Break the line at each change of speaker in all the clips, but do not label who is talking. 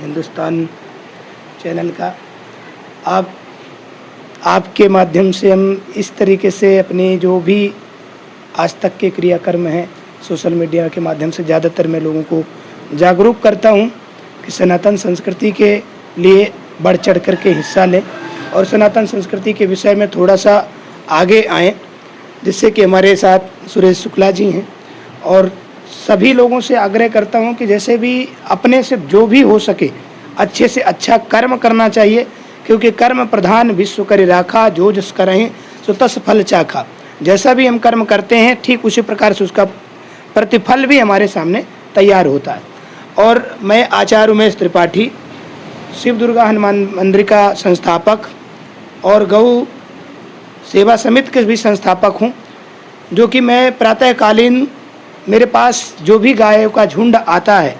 Hindustan channel का। आपके माध्यम से हम इस तरीके से अपने जो भी आज तक के क्रियाकर्म हैं सोशल मीडिया के माध्यम से ज़्यादातर मैं लोगों को जागरूक करता हूं कि सनातन संस्कृति के लिए बढ़ चढ़ कर के हिस्सा लें और सनातन संस्कृति के विषय में थोड़ा सा आगे आएँ, जिससे कि हमारे साथ सुरेश शुक्ला जी हैं। और सभी लोगों से आग्रह करता हूं कि जैसे भी अपने से जो भी हो सके अच्छे से अच्छा कर्म करना चाहिए, क्योंकि कर्म प्रधान विश्व करे राखा, जो जस करें सो तस फल चाखा। जैसा भी हम कर्म करते हैं ठीक उसी प्रकार से उसका प्रतिफल भी हमारे सामने तैयार होता है। और मैं आचार्य उमेश त्रिपाठी, शिव दुर्गा हनुमान मंदिर का संस्थापक और गौ सेवा समिति के भी संस्थापक हूँ, जो कि मैं प्रातःकालीन मेरे पास जो भी गायों का झुंड आता है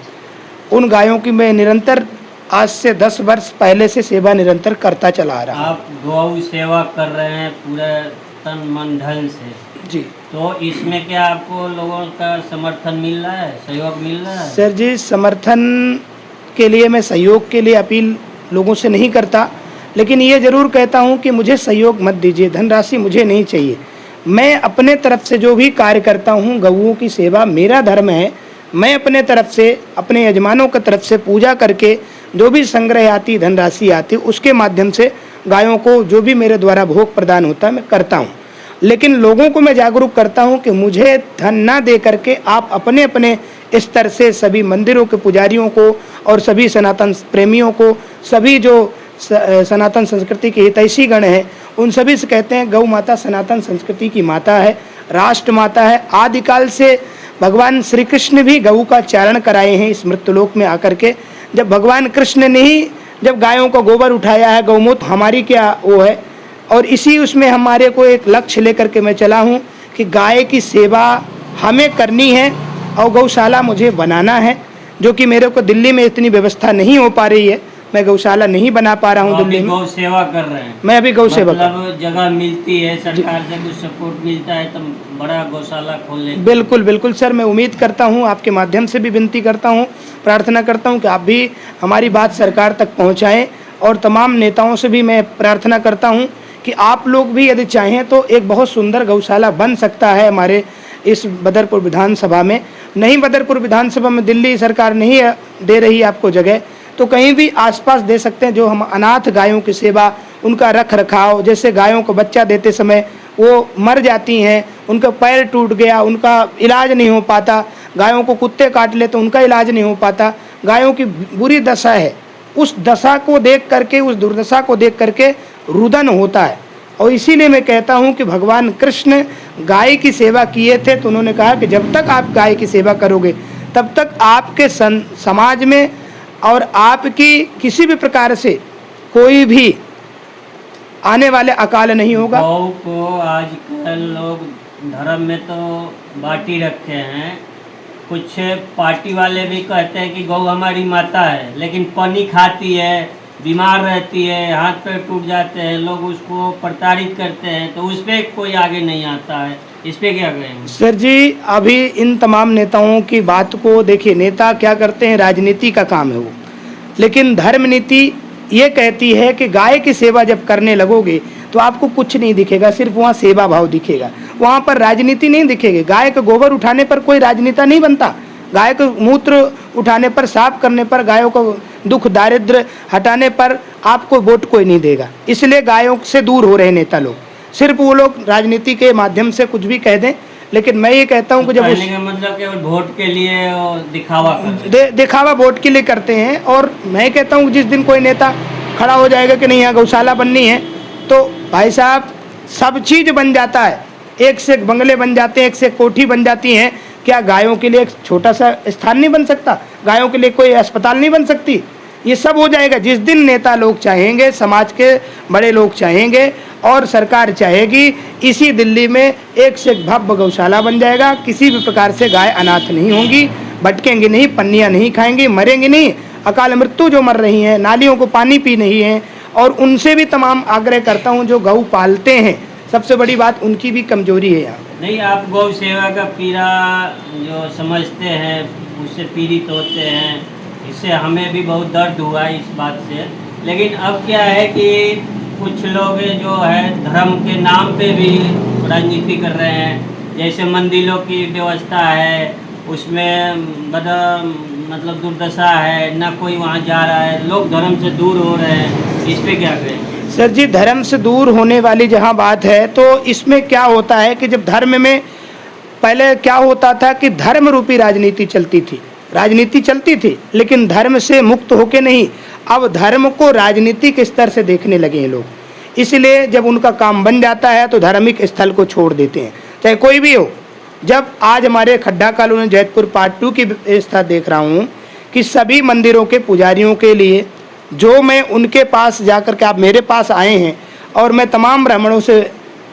उन गायों की मैं निरंतर आज से 10 वर्ष पहले से सेवा निरंतर करता चला आ रहा।
आप गौ सेवा कर रहे हैं पूरे तन मन धन से
जी,
तो इसमें क्या आपको लोगों का समर्थन मिल रहा है, सहयोग मिल रहा है?
सर जी, समर्थन के लिए मैं सहयोग के लिए अपील लोगों से नहीं करता, लेकिन ये ज़रूर कहता हूँ कि मुझे सहयोग मत दीजिए, धनराशि मुझे नहीं चाहिए। मैं अपने तरफ से जो भी कार्य करता हूँ, गऊओं की सेवा मेरा धर्म है। मैं अपने तरफ से, अपने यजमानों की तरफ से पूजा करके जो भी संग्रह आती, धनराशि आती, उसके माध्यम से गायों को जो भी मेरे द्वारा भोग प्रदान होता है मैं करता हूँ। लेकिन लोगों को मैं जागरूक करता हूँ कि मुझे धन ना दे करके आप अपने अपने स्तर से सभी मंदिरों के पुजारियों को और सभी सनातन प्रेमियों को, सभी जो सनातन संस्कृति के हितैषी गण हैं, उन सभी से कहते हैं गौ माता सनातन संस्कृति की माता है, राष्ट्र माता है। आदिकाल से भगवान श्री कृष्ण भी गऊ का चारण कराए हैं इस मृत्युलोक में आकर के। जब भगवान कृष्ण ने ही जब गायों का गोबर उठाया है, गौमूत्र हमारी क्या वो है, और इसी उसमें हमारे को एक लक्ष्य लेकर के मैं चला हूँ कि गाय की सेवा हमें करनी है और गौशाला मुझे बनाना है, जो कि मेरे को दिल्ली में इतनी व्यवस्था नहीं हो पा रही है। मैं गौशाला नहीं बना पा रहा हूँ दिल्ली में।
गौ सेवा कर रहे हैं?
मैं अभी गौ सेवा
मतलब जगह मिलती है, सरकार से कुछ सपोर्ट मिलता है तो बड़ा गौशाला खोलने?
बिल्कुल बिल्कुल सर, मैं उम्मीद करता हूँ, आपके माध्यम से भी विनती करता हूँ, प्रार्थना करता हूँ कि आप भी हमारी बात सरकार तक पहुँचाएँ। और तमाम नेताओं से भी मैं प्रार्थना करता हूँ कि आप लोग भी यदि चाहें तो एक बहुत सुंदर गौशाला बन सकता है हमारे इस बदरपुर विधानसभा में। नहीं, बदरपुर विधानसभा में दिल्ली सरकार नहीं दे रही आपको जगह, तो कहीं भी आसपास दे सकते हैं। जो हम अनाथ गायों की सेवा, उनका रख रखाव, जैसे गायों को बच्चा देते समय वो मर जाती हैं, उनका पैर टूट गया, उनका इलाज नहीं हो पाता, गायों को कुत्ते काट ले तो उनका इलाज नहीं हो पाता, गायों की बुरी दशा है, उस दशा को देख करके, उस दुर्दशा को देख करके रुदन होता है। और इसीलिए मैं कहता हूँ कि भगवान कृष्ण गाय की सेवा किए थे, तो उन्होंने कहा कि जब तक आप गाय की सेवा करोगे तब तक आपके समाज में और आपकी किसी भी प्रकार से कोई भी आने वाले अकाल नहीं होगा।
गौ को आजकल लोग धर्म में तो बाटी रखे हैं, कुछ पार्टी वाले भी कहते हैं कि गौ हमारी माता है, लेकिन पानी खाती है, बीमार रहती है, हाथ पैर टूट जाते हैं, लोग उसको प्रताड़ित करते हैं, तो उस पर कोई आगे नहीं आता है। इस पे क्या कहेंगे? सर
जी, अभी इन तमाम नेताओं की बात को देखिए, नेता क्या करते हैं, राजनीति का काम है वो, लेकिन धर्म नीति ये कहती है कि गाय की सेवा जब करने लगोगे तो आपको कुछ नहीं दिखेगा, सिर्फ वहाँ सेवा भाव दिखेगा, वहाँ पर राजनीति नहीं दिखेगी। गाय का गोबर उठाने पर कोई राजनेता नहीं बनता, गाय को मूत्र उठाने पर, साफ करने पर, गायों को दुख दारिद्र हटाने पर आपको वोट कोई नहीं देगा। इसलिए गायों से दूर हो रहे नेता लोग, सिर्फ वो लोग राजनीति के माध्यम से कुछ भी कह दें। लेकिन मैं ये कहता हूँ कि जब
मतलब केवल वोट के लिए और दिखावा
दिखावा वोट के लिए करते हैं। और मैं कहता हूँ जिस दिन कोई नेता खड़ा हो जाएगा कि नहीं यहाँ गौशाला बननी है, तो भाई साहब सब चीज़ बन जाता है, एक से एक बंगले बन जाते हैं, एक से एक कोठी बन जाती हैं। क्या गायों के लिए एक छोटा सा स्थान नहीं बन सकता? गायों के लिए कोई अस्पताल नहीं बन सकती? ये सब हो जाएगा जिस दिन नेता लोग चाहेंगे, समाज के बड़े लोग चाहेंगे और सरकार चाहेगी। इसी दिल्ली में एक से एक भव्य गौशाला बन जाएगा। किसी भी प्रकार से गाय अनाथ नहीं होंगी, भटकेंगी नहीं, पन्नियाँ नहीं खाएंगी, मरेंगी नहीं। अकाल मृत्यु जो मर रही हैं, नालियों को पानी पी नहीं हैं, और उनसे भी तमाम आग्रह करता हूँ जो गौ पालते हैं, सबसे बड़ी बात उनकी भी कमजोरी है यहाँ।
नहीं, आप गौ सेवा का पीड़ा जो समझते हैं, उससे पीड़ित होते हैं, इससे हमें भी बहुत दर्द हुआ इस बात से। लेकिन अब क्या है कि कुछ लोग जो है धर्म के नाम पे भी राजनीति कर रहे हैं। जैसे मंदिरों की व्यवस्था है, उसमें मतलब दुर्दशा है, ना कोई वहाँ जा रहा है, लोग धर्म से दूर हो रहे हैं। इस पे क्या कहें?
सर जी, धर्म से दूर होने वाली जहाँ बात है तो इसमें क्या होता है कि जब धर्म में पहले क्या होता था कि धर्म रूपी राजनीति चलती थी, राजनीति चलती थी लेकिन धर्म से मुक्त होके नहीं। अब धर्म को राजनीतिक स्तर से देखने लगे हैं लोग, इसलिए जब उनका काम बन जाता है तो धार्मिक स्थल को छोड़ देते हैं, चाहे कोई भी हो। जब आज हमारे खड्डा कॉलोनी जैतपुर पार्ट 2 की व्यवस्था देख रहा हूँ कि सभी मंदिरों के पुजारियों के लिए जो मैं उनके पास जाकर के, आप मेरे पास आए हैं और मैं तमाम ब्राह्मणों से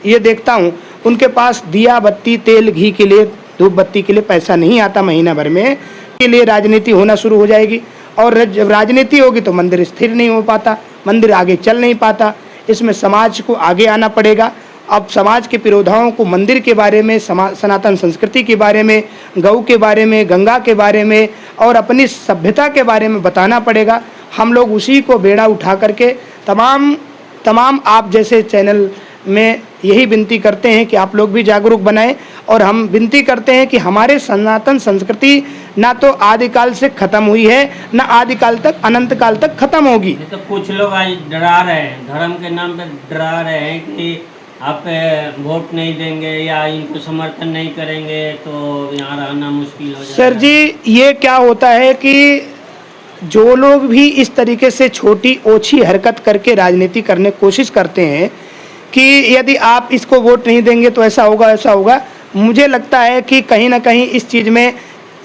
ये देखता हूँ, उनके पास दिया बत्ती तेल घी के लिए, धूप बत्ती के लिए पैसा नहीं आता महीना भर में। के लिए राजनीति होना शुरू हो जाएगी और जब राजनीति होगी तो मंदिर स्थिर नहीं हो पाता, मंदिर आगे चल नहीं पाता। इसमें समाज को आगे आना पड़ेगा। अब समाज के विरोधाओं को मंदिर के बारे में, सनातन संस्कृति के बारे में, गौ के बारे में, गंगा के बारे में और अपनी सभ्यता के बारे में बताना पड़ेगा। हम लोग उसी को बेड़ा उठा करके तमाम आप जैसे चैनल में यही विनती करते हैं कि आप लोग भी जागरूक बनाएं और हम विनती करते हैं कि हमारे सनातन संस्कृति ना तो आदिकाल से खत्म हुई है, ना आदिकाल तक अनंत काल तक खत्म होगी।
तो कुछ लोग आज डरा रहे हैं, धर्म के नाम पे डरा रहे हैं कि आप वोट नहीं देंगे या इनको समर्थन नहीं करेंगे तो यहाँ रहना मुश्किल हो जाएगा।
सर जी, ये क्या होता है कि जो लोग भी इस तरीके से छोटी ओछी हरकत करके राजनीति करने की कोशिश करते हैं कि यदि आप इसको वोट नहीं देंगे तो ऐसा होगा ऐसा होगा, मुझे लगता है कि कहीं ना कहीं इस चीज़ में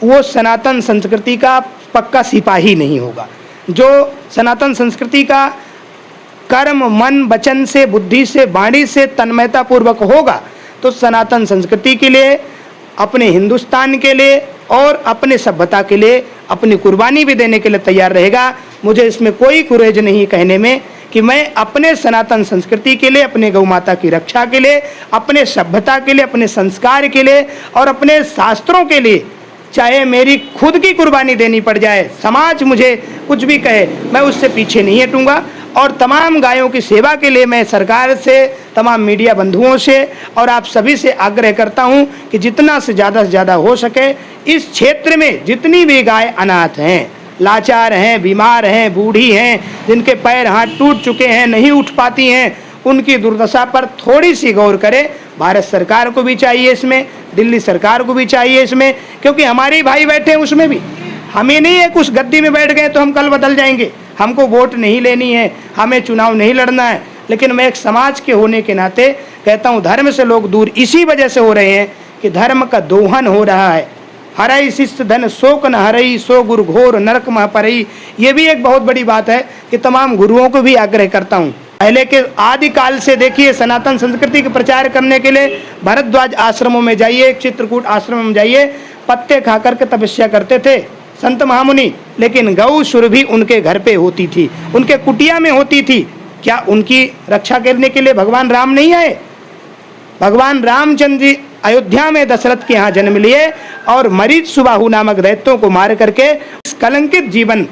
वो सनातन संस्कृति का पक्का सिपाही नहीं होगा। जो सनातन संस्कृति का कर्म मन वचन से, बुद्धि से, वाणी से तन्मयता पूर्वक होगा तो सनातन संस्कृति के लिए, अपने हिंदुस्तान के लिए और अपने सभ्यता के लिए अपनी कुर्बानी भी देने के लिए तैयार रहेगा। मुझे इसमें कोई गुरेज नहीं कहने में कि मैं अपने सनातन संस्कृति के लिए, अपने गौ माता की रक्षा के लिए, अपने सभ्यता के लिए, अपने संस्कार के लिए और अपने शास्त्रों के लिए चाहे मेरी खुद की कुर्बानी देनी पड़ जाए, समाज मुझे कुछ भी कहे, मैं उससे पीछे नहीं हटूंगा। और तमाम गायों की सेवा के लिए मैं सरकार से, तमाम मीडिया बंधुओं से और आप सभी से आग्रह करता हूं कि जितना से ज़्यादा हो सके इस क्षेत्र में जितनी भी गाय अनाथ हैं, लाचार हैं, बीमार हैं, बूढ़ी हैं, जिनके पैर हाथ टूट चुके हैं, नहीं उठ पाती हैं, उनकी दुर्दशा पर थोड़ी सी गौर करें। भारत सरकार को भी चाहिए इसमें, दिल्ली सरकार को भी चाहिए इसमें, क्योंकि हमारे भाई बैठे हैं उसमें भी। हमें नहीं है कुछ गद्दी में बैठ गए तो हम कल बदल जाएंगे, हमको वोट नहीं लेनी है, हमें चुनाव नहीं लड़ना है। लेकिन मैं एक समाज के होने के नाते कहता हूँ धर्म से लोग दूर इसी वजह से हो रहे हैं कि धर्म का दोहन हो रहा है। हरई शिष्य धन शोक न हरई, सो गुरु घोर नरक मह परई। ये भी एक बहुत बड़ी बात है कि तमाम गुरुओं को भी आग्रह करता हूँ, पहले के आदिकाल से देखिए सनातन संस्कृति के प्रचार करने के लिए भरद्वाज आश्रमों में जाइए, चित्रकूट आश्रम में जाइए, पत्ते खा करके तपस्या करते थे संत महामुनि, लेकिन गौ सुर भी उनके घर पे होती थी, उनके कुटिया में होती थी। क्या उनकी रक्षा करने के लिए भगवान राम नहीं आए? भगवान रामचंद्र जी अयोध्या में दशरथ के यहाँ जन्म लिए और मरीच सुबाहु नामक दैत्यों को मार करके इस कलंकित जीवन,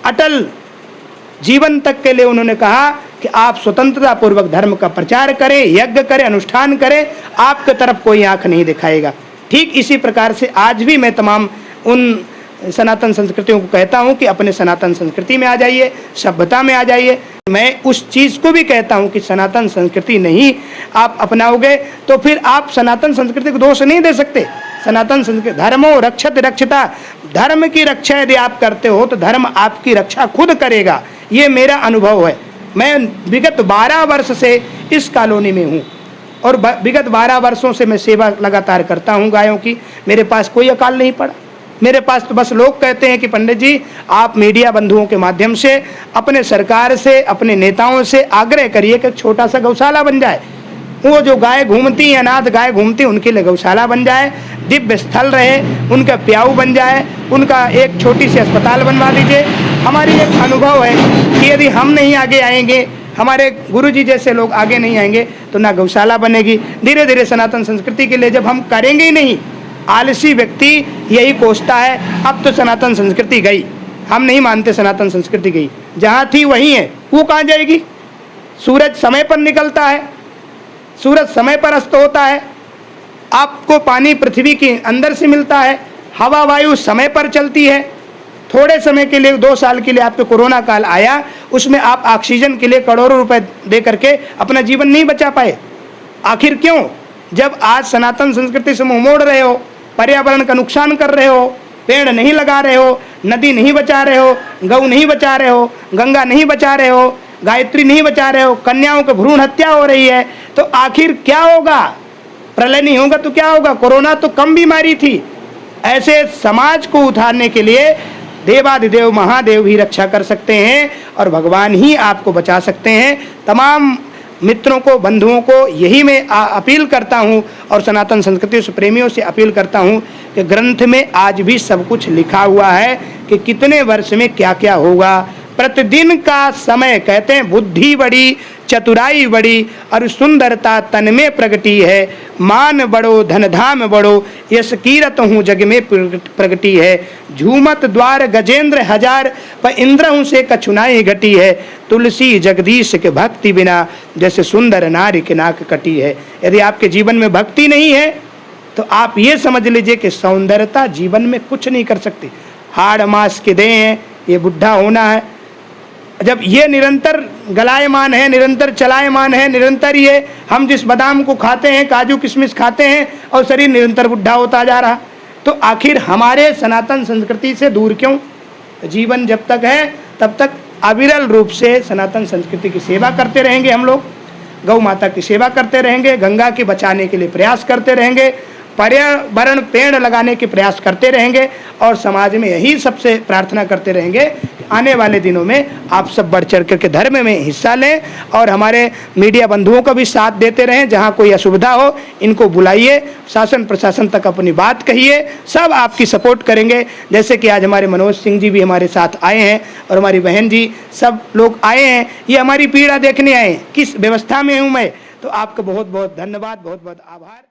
अटल जीवन तक के लिए उन्होंने कहा कि आप स्वतंत्रता पूर्वक धर्म का प्रचार करें, यज्ञ करें, अनुष्ठान करें, आपके तरफ कोई आंख नहीं दिखाएगा। ठीक इसी प्रकार से आज भी मैं तमाम उन सनातन संस्कृतियों को कहता हूं कि अपने सनातन संस्कृति में आ जाइए, सभ्यता में आ जाइए। मैं उस चीज़ को भी कहता हूं कि सनातन संस्कृति नहीं आप अपनाओगे तो फिर आप सनातन संस्कृति को दोष नहीं दे सकते। सनातन संस्कृति धर्मो रक्षत रक्षिता, धर्म की रक्षा यदि आप करते हो तो धर्म आपकी रक्षा खुद करेगा। ये मेरा अनुभव है। मैं विगत 12 वर्ष से इस कॉलोनी में हूँ और विगत 12 वर्षों से मैं सेवा लगातार करता हूँ गायों की। मेरे पास कोई अकाल नहीं पड़ा। मेरे पास तो बस लोग कहते हैं कि पंडित जी आप मीडिया बंधुओं के माध्यम से अपने सरकार से, अपने नेताओं से आग्रह करिए कि छोटा सा गौशाला बन जाए। वो जो गाय घूमती हैं, अनाथ गाय घूमती, उनके लिए गौशाला बन जाए, दिव्य स्थल रहे, उनका प्याऊ बन जाए, उनका एक छोटी सी अस्पताल बनवा दीजिए। हमारी एक अनुभव है कि यदि हम नहीं आगे आएंगे, हमारे गुरुजी जैसे लोग आगे नहीं आएंगे तो ना गौशाला बनेगी। धीरे धीरे सनातन संस्कृति के लिए जब हम करेंगे ही नहीं आलसी व्यक्ति यही कोसता है अब तो सनातन संस्कृति गई, हम नहीं मानते सनातन संस्कृति गई, जहाँ थी वहीं है, वो कहाँ जाएगी। सूरज समय पर निकलता है, सूरज समय पर अस्त होता है, आपको पानी पृथ्वी के अंदर से मिलता है, हवा वायु समय पर चलती है। थोड़े समय के लिए 2 साल के लिए आप पे कोरोना काल आया, उसमें आप ऑक्सीजन के लिए करोड़ों रुपए दे करके अपना जीवन नहीं बचा पाए। आखिर क्यों? जब आज सनातन संस्कृति से मुंह मोड़ रहे हो, पर्यावरण का नुकसान कर रहे हो, पेड़ नहीं लगा रहे हो, नदी नहीं बचा रहे हो, गौ नहीं बचा रहे हो, गंगा नहीं बचा रहे हो, गायत्री नहीं बचा रहे हो, कन्याओं की भ्रूण हत्या हो रही है, तो आखिर क्या होगा? प्रलय नहीं होगा तो क्या होगा? कोरोना तो कम बीमारी थी। ऐसे समाज को उठाने के लिए देवाधिदेव महादेव ही रक्षा कर सकते हैं और भगवान ही आपको बचा सकते हैं। तमाम मित्रों को, बंधुओं को यही मैं अपील करता हूं और सनातन संस्कृति से प्रेमियों से अपील करता हूं कि ग्रंथ में आज भी सब कुछ लिखा हुआ है कि कितने वर्ष में क्या क्या होगा। प्रतिदिन का समय कहते हैं बुद्धि बड़ी, चतुराई बड़ी और सुंदरता तन में प्रगटी है। मान बड़ो धन धाम बड़ो, यश कीरत हूँ जग में प्रगटी है। झूमत द्वार गजेंद्र हजार, पर इंद्र से कछुनाई घटी है। तुलसी जगदीश के भक्ति बिना, जैसे सुंदर नारी के नाक कटी है। यदि आपके जीवन में भक्ति नहीं है तो आप ये समझ लीजिए कि सौंदर्यता जीवन में कुछ नहीं कर सकती। हाड़ मास के देह हैं, ये बुढ़ा होना है। जब ये निरंतर गलायमान है, निरंतर चलायमान है, निरंतर ये हम जिस बादाम को खाते हैं, काजू किशमिश खाते हैं और शरीर निरंतर बुढ़ा होता जा रहा, तो आखिर हमारे सनातन संस्कृति से दूर क्यों? जीवन जब तक है तब तक अविरल रूप से सनातन संस्कृति की सेवा करते रहेंगे। हम लोग गौ माता की सेवा करते रहेंगे, गंगा के बचाने के लिए प्रयास करते रहेंगे, पर्यावरण पेड़ लगाने के प्रयास करते रहेंगे और समाज में यही सबसे प्रार्थना करते रहेंगे कि आने वाले दिनों में आप सब बढ़ चढ़ करके धर्म में हिस्सा लें और हमारे मीडिया बंधुओं का भी साथ देते रहें। जहां कोई असुविधा हो इनको बुलाइए, शासन प्रशासन तक अपनी बात कहिए, सब आपकी सपोर्ट करेंगे। जैसे कि आज हमारे मनोज सिंह जी भी हमारे साथ आए हैं और हमारी बहन जी, सब लोग आए हैं, ये हमारी पीड़ा देखने आए हैं, किस व्यवस्था में हूँ मैं। तो आपका बहुत बहुत धन्यवाद, बहुत बहुत आभार।